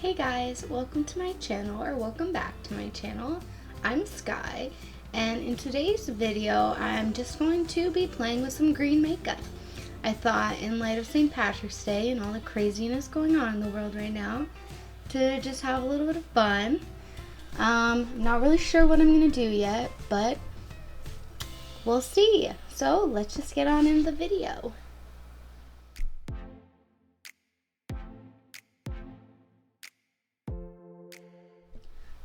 Hey guys, welcome to my channel, or welcome back to my channel. I'm Skye, and in today's video I'm just going to be playing with some green makeup. I thought in light of St. Patrick's Day and all the craziness going on in the world right now, to just have a little bit of fun. I'm not really sure what I'm going to do yet, but we'll see. So let's just get on in the video.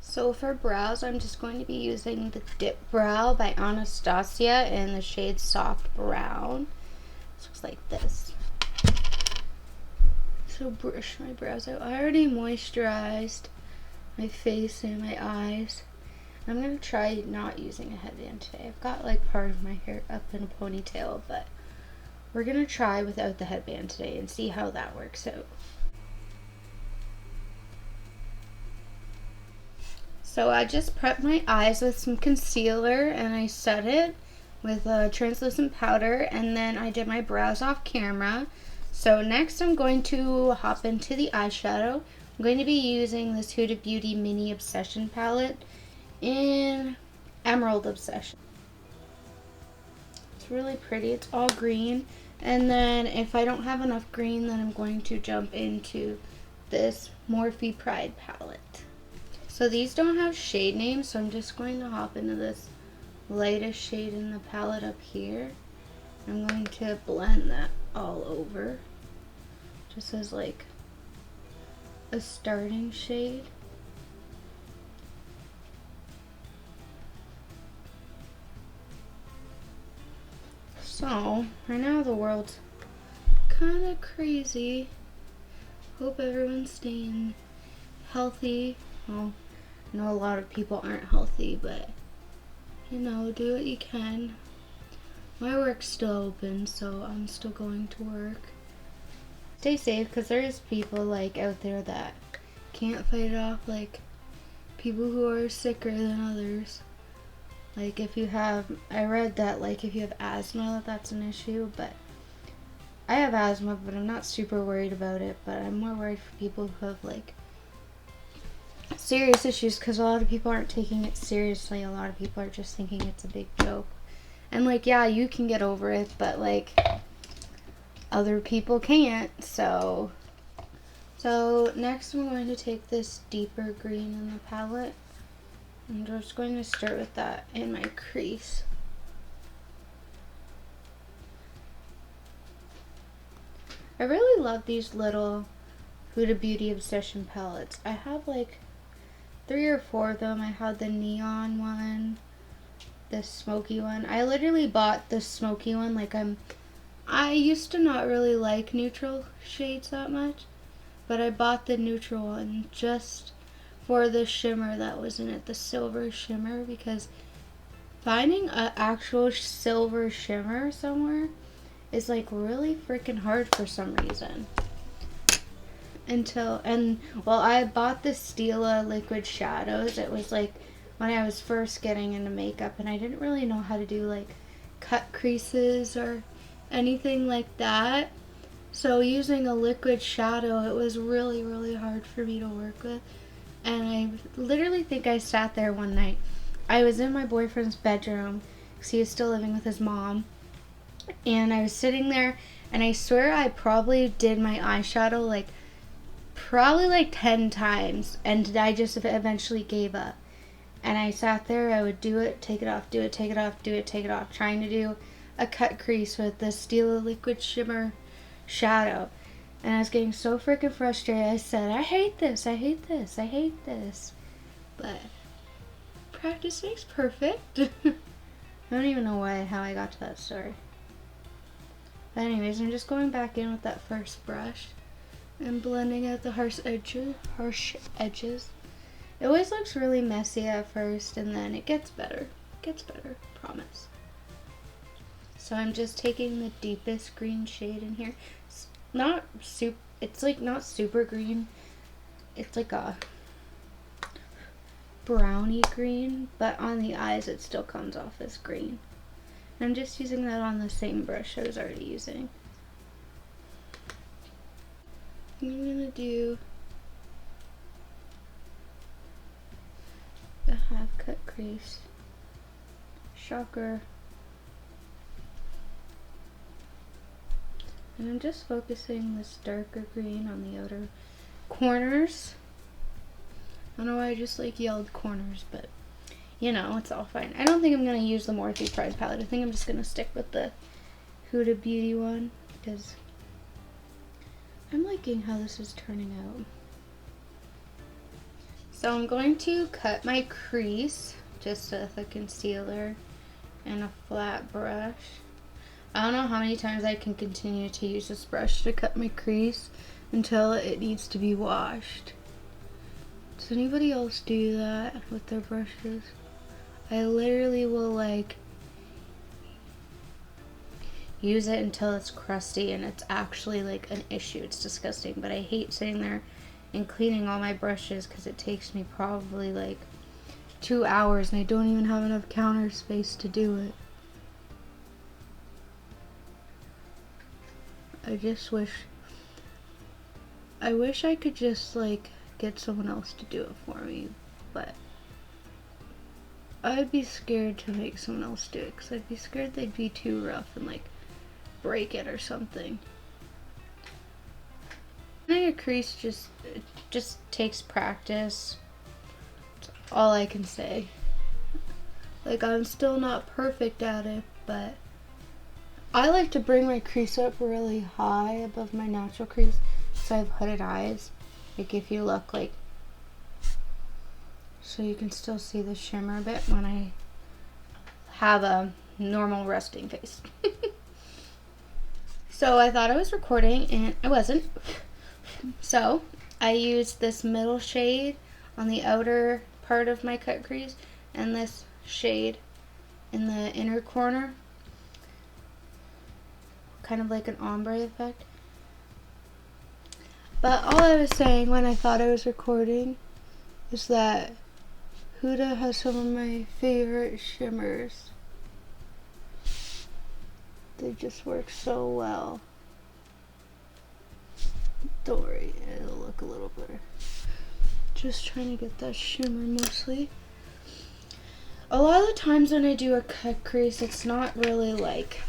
So for brows, I'm just going to be using the Dip Brow by Anastasia in the shade Soft Brown. It looks like this. So brush my brows out. I already moisturized my face and my eyes. I'm going to try not using a headband today. I've got like part of my hair up in a ponytail, but we're going to try without the headband today and see how that works out. So I just prepped my eyes with some concealer and I set it with a translucent powder, and then I did my brows off camera. So next I'm going to hop into the eyeshadow. I'm going to be using this Huda Beauty Mini Obsession palette in Emerald Obsession. It's really pretty. It's all green. And then if I don't have enough green, then I'm going to jump into this Morphe Pride palette. So these don't have shade names, so I'm just going to hop into this lightest shade in the palette up here. I'm going to blend that all over, just as like a starting shade. So right now the world's kind of crazy. Hope everyone's staying healthy. Well, I know a lot of people aren't healthy, but you know, do what you can. My work's still open, so I'm still going to work. Stay safe, because there's people like out there that can't fight it off, like people who are sicker than others. Like if you have, I read that like if you have asthma, that's an issue, but I have asthma, but I'm not super worried about it. But I'm more worried for people who have like serious issues, because a lot of people aren't taking it seriously. A lot of people are just thinking it's a big joke. And like, yeah, you can get over it, but like other people can't. So next I'm going to take this deeper green in the palette. I'm just going to start with that in my crease. I really love these little Huda Beauty Obsession palettes. I have like 3 or 4 of them. I had the neon one, the smoky one. I literally bought the smoky one. Like I used to not really like neutral shades that much, but I bought the neutral one just for the shimmer that was in it, the silver shimmer, because finding an actual silver shimmer somewhere is like really freaking hard for some reason. Well, I bought the Stila liquid shadows. It was like when I was first getting into makeup, and I didn't really know how to do like cut creases or anything like that. So using a liquid shadow, it was really, really hard for me to work with. And I literally think I sat there one night. I was in my boyfriend's bedroom because he was still living with his mom. And I was sitting there, and I swear I probably did my eyeshadow like probably like 10 times, and I just eventually gave up. And I sat there, I would do it, take it off, do it, take it off, do it, take it off, trying to do a cut crease with the Stila liquid shimmer shadow. And I was getting so freaking frustrated. I said, I hate this, I hate this, I hate this. But practice makes perfect. I don't even know how I got to that story. But anyways, I'm just going back in with that first brush and blending out the harsh edges. It always looks really messy at first, and then it gets better. It gets better, promise. So I'm just taking the deepest green shade in here. It's like not super green. It's like a browny green, but on the eyes it still comes off as green. I'm just using that on the same brush I was already using. I'm gonna do crease. Shocker. And I'm just focusing this darker green on the outer corners. I don't know why I just like yelled corners, but you know, it's all fine. I don't think I'm going to use the Morphe Pride palette. I think I'm just going to stick with the Huda Beauty one because I'm liking how this is turning out. So I'm going to cut my crease just with a concealer and a flat brush. I don't know how many times I can continue to use this brush to cut my crease until it needs to be washed. Does anybody else do that with their brushes? I literally will like use it until it's crusty and it's actually like an issue. It's disgusting, but I hate sitting there and cleaning all my brushes because it takes me probably like 2 hours and I don't even have enough counter space to do it. I wish I could just like get someone else to do it for me, but I'd be scared to make someone else do it because I'd be scared they'd be too rough and like break it or something. Getting a crease just takes practice. That's all I can say. Like, I'm still not perfect at it, but I like to bring my crease up really high above my natural crease so I have hooded eyes. Like if you look like, so you can still see the shimmer a bit when I have a normal resting face. So I thought I was recording and I wasn't. So I used this middle shade on the outer part of my cut crease and this shade in the inner corner, kind of like an ombre effect. But all I was saying when I thought I was recording is that Huda has some of my favorite shimmers. They just work so well. Don't worry, it'll look a little better. Just trying to get that shimmer mostly. A lot of the times when I do a cut crease, it's not really like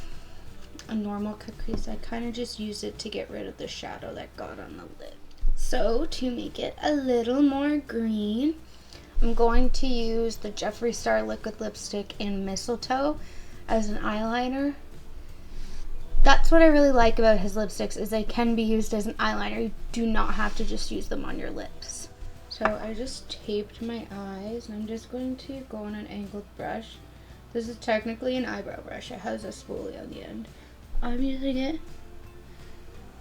a normal cut crease. I kind of just use it to get rid of the shadow that got on the lid. So to make it a little more green, I'm going to use the Jeffree Star liquid lipstick in Mistletoe as an eyeliner. That's what I really like about his lipsticks, is they can be used as an eyeliner. You do not have to just use them on your lips. So I just taped my eyes and I'm just going to go on an angled brush. This is technically an eyebrow brush. It has a spoolie on the end. I'm using it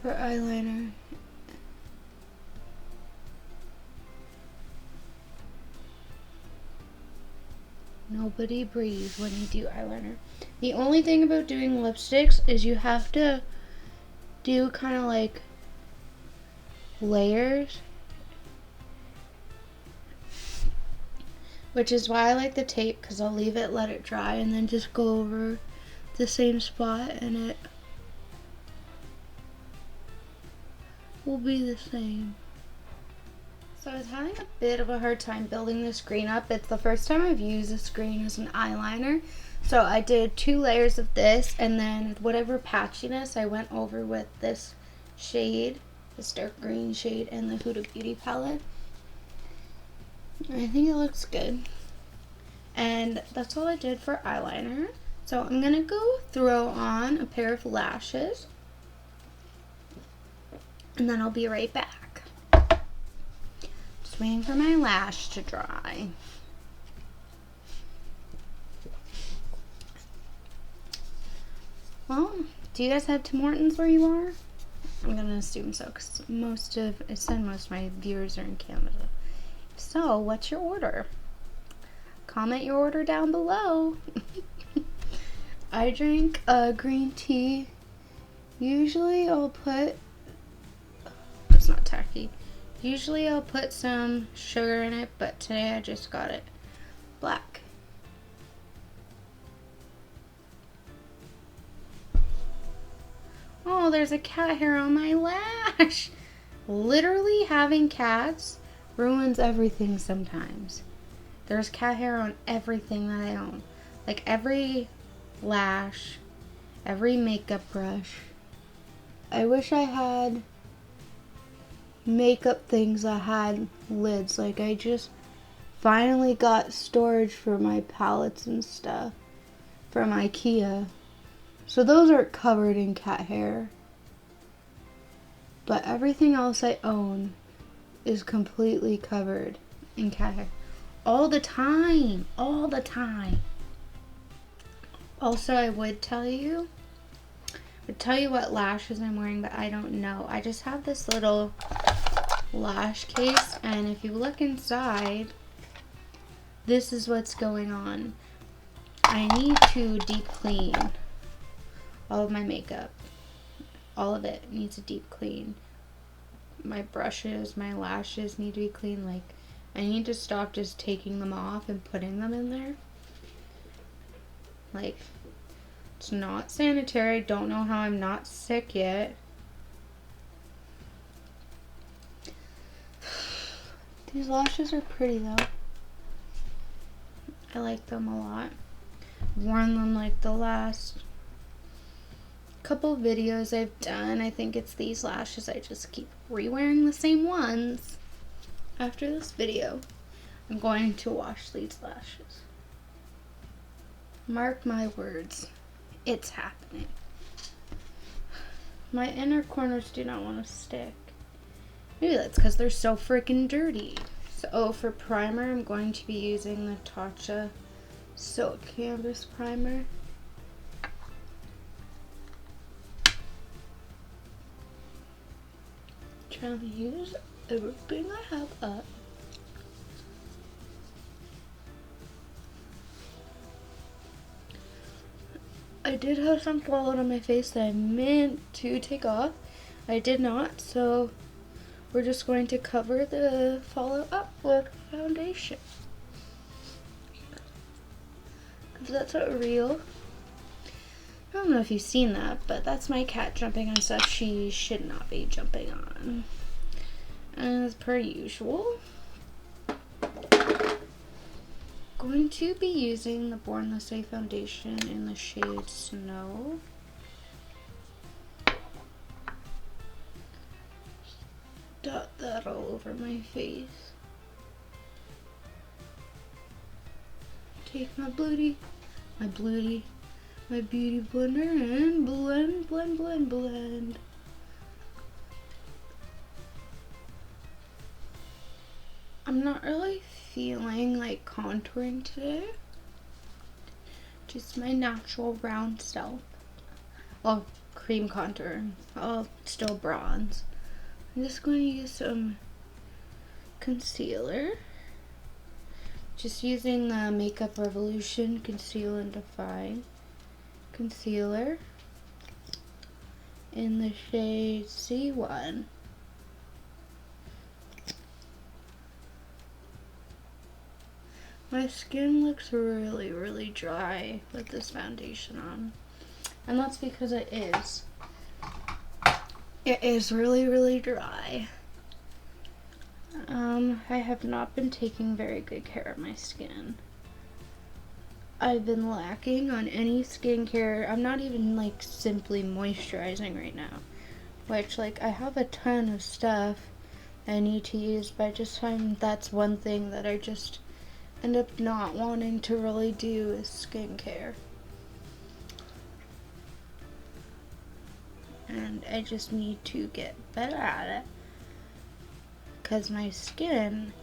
for eyeliner. Nobody breathe when you do eyeliner. The only thing about doing lipsticks is you have to do kind of like layers, which is why I like the tape, because I'll leave it, let it dry, and then just go over the same spot and it will be the same. So I was having a bit of a hard time building this green up. It's the first time I've used this green as an eyeliner. So I did 2 layers of this, and then whatever patchiness I went over with this shade, this dark green shade, and the Huda Beauty palette. I think it looks good. And that's all I did for eyeliner. So I'm going to go throw on a pair of lashes, and then I'll be right back. Just waiting for my lash to dry. Well, do you guys have Tim Hortons where you are? I'm going to assume so, because most of my viewers are in Canada. So, what's your order? Comment your order down below. I drink green tea. Usually I'll put, it's not tacky. Usually I'll put some sugar in it, but today I just got it black. Oh, there's a cat hair on my lash. Literally having cats ruins everything sometimes. There's cat hair on everything that I own. Like every lash, every makeup brush. I wish I had makeup things that had lids. Like I just finally got storage for my palettes and stuff from IKEA. So those are covered in cat hair. But everything else I own is completely covered in cat hair. All the time. All the time. Also, I would tell you what lashes I'm wearing, but I don't know. I just have this little lash case, and if you look inside, this is what's going on. I need to deep clean all of my makeup. All of it needs a deep clean. My brushes, my lashes need to be clean. Like, I need to stop just taking them off and putting them in there. Like, it's not sanitary. Don't know how I'm not sick yet. These lashes are pretty though. I like them a lot. I've worn them like the last couple videos I've done. I think it's these lashes. I just keep re-wearing the same ones. After this video, I'm going to wash these lashes. Mark my words. It's happening. My inner corners do not want to stick. Maybe that's because they're so freaking dirty. So for primer, I'm going to be using the Tatcha Silk Canvas Primer. Trying to use everything I have up. I did have some fallout on my face that I meant to take off. I did not, so we're just going to cover the fallout up with foundation. Because that's a real... I don't know if you've seen that, but that's my cat jumping on stuff she should not be jumping on. As per usual, going to be using the Born This Way foundation in the shade Snow. Dot that all over my face. Take my beauty blender and blend, blend, blend, blend. I'm not really feeling like contouring today. Just my natural round self. Well, cream contour. I'll still bronze. I'm just going to use some concealer. Just using the Makeup Revolution Conceal and Define concealer in the shade C1. My skin looks really, really dry with this foundation on. And that's because it is. It is really, really dry. I have not been taking very good care of my skin. I've been lacking on any skincare. I'm not even like simply moisturizing right now. Which, like, I have a ton of stuff I need to use, but I just find that's one thing that I just end up not wanting to really do is skincare. And I just need to get better at it. Because my skin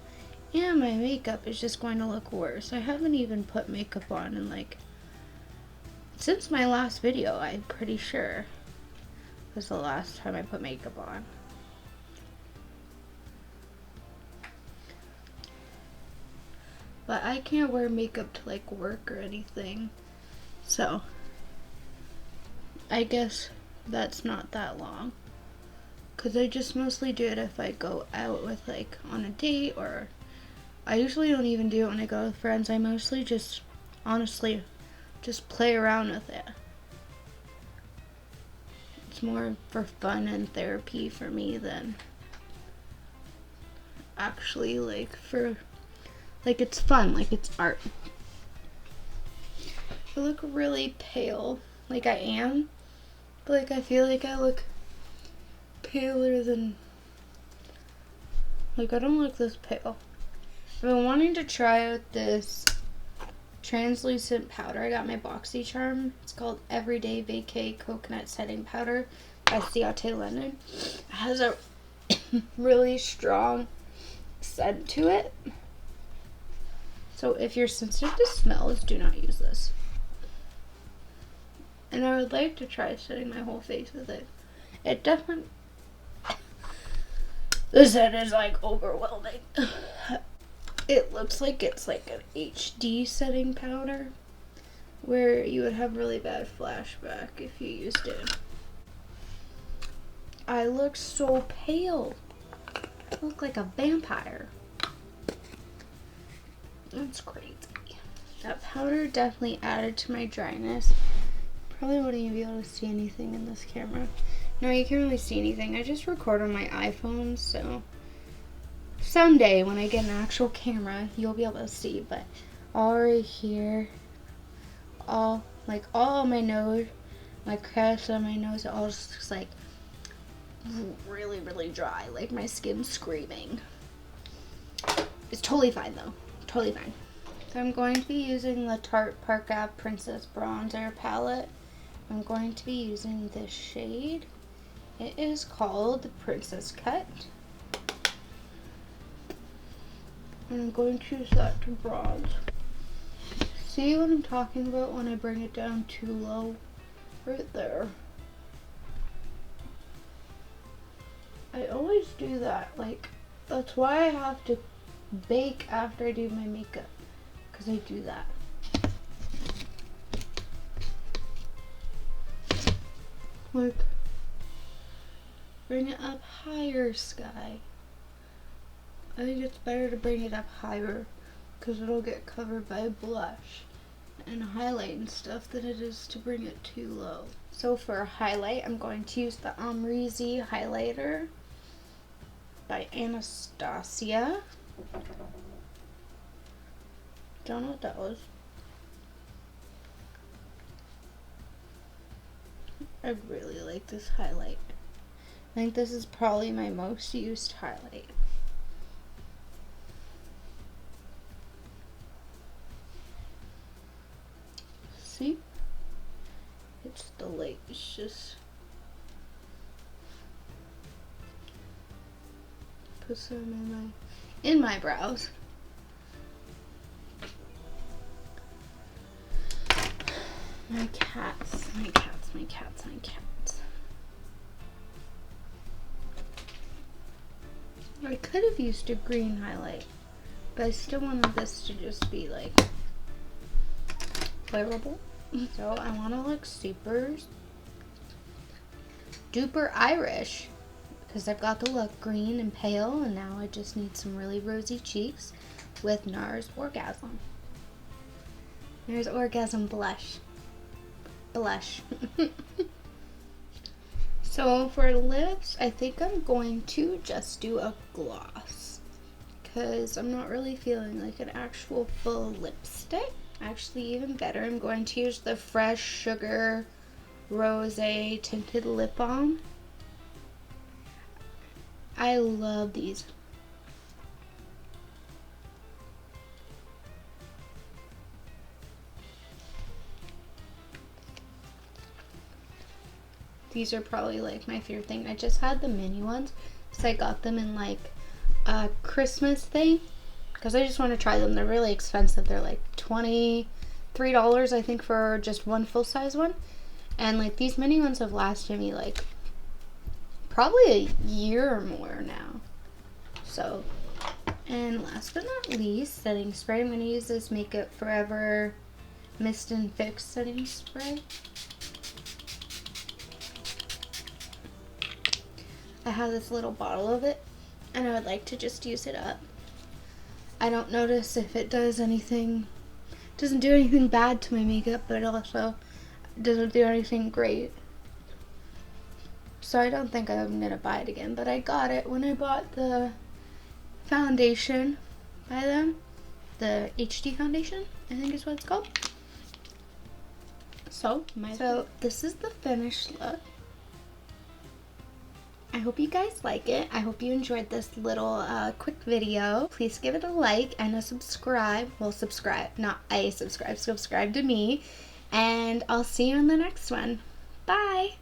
and my makeup is just going to look worse. I haven't even put makeup on in like, since my last video, I'm pretty sure was the last time I put makeup on. But I can't wear makeup to like work or anything. So, I guess that's not that long. Because I just mostly do it if I go out with like on a date, or I usually don't even do it when I go with friends. I mostly just, honestly, just play around with it. It's more for fun and therapy for me than actually like for Like, it's fun, like it's art. I look really pale, like I am, but like I feel like I look paler than, like I don't look this pale. I've been wanting to try out this translucent powder. I got my BoxyCharm. It's called Everyday Vacay Coconut Setting Powder by Skye London. It has a really strong scent to it. So if you're sensitive to smells, do not use this. And I would like to try setting my whole face with it. It definitely... The scent is like overwhelming. It looks like it's like an HD setting powder where you would have really bad flashback if you used it. I look so pale. I look like a vampire. That's crazy. That powder definitely added to my dryness. Probably wouldn't even be able to see anything in this camera. No, you can't really see anything. I just record on my iPhone, so someday when I get an actual camera, you'll be able to see. But all right here, all my nose, my crest on my nose, it all just looks like really, really dry. Like my skin's screaming. It's totally fine though. Totally fine. So I'm going to be using the Tarte Park Ave Princess Bronzer palette. I'm going to be using this shade. It is called the Princess Cut. And I'm going to use that to bronze. See what I'm talking about when I bring it down too low? Right there. I always do that. Like, that's why I have to bake after I do my makeup. Because I do that. Like, bring it up higher, Skye. I think it's better to bring it up higher because it'll get covered by blush and highlight and stuff than it is to bring it too low. So for a highlight, I'm going to use the Amrezy highlighter by Anastasia. Don't know what that was. I really like this highlight. I think this is probably my most used highlight. See? It's the light. It's just put some in my brows. My cats. I could have used a green highlight, but I still wanted this to just be like wearable. So I want to look super duper Irish because I've got the look green and pale, and now I just need some really rosy cheeks with NARS Orgasm. NARS Orgasm blush. So for lips, I think I'm going to just do a gloss because I'm not really feeling like an actual full lipstick. Actually, even better, I'm going to use the Fresh Sugar Rosé Tinted Lip Balm. I love these. These are probably like my favorite thing. I just had the mini ones because I got them in like a Christmas thing because I just want to try them. They're really expensive. They're like $23 I think for just one full size one. And like these mini ones have lasted me like probably a year or more now. So, and last but not least, setting spray. I'm going to use this Makeup Forever Mist and Fix setting spray. I have this little bottle of it, and I would like to just use it up. I don't notice if it does anything, doesn't do anything bad to my makeup, but it also doesn't do anything great. So I don't think I'm gonna buy it again, but I got it when I bought the foundation by them. the HD foundation, I think is what it's called. So this is the finished look. I hope you guys like it. I hope you enjoyed this little quick video. Please give it a like and a subscribe. Well, subscribe, not a subscribe. Subscribe to me. And I'll see you in the next one. Bye!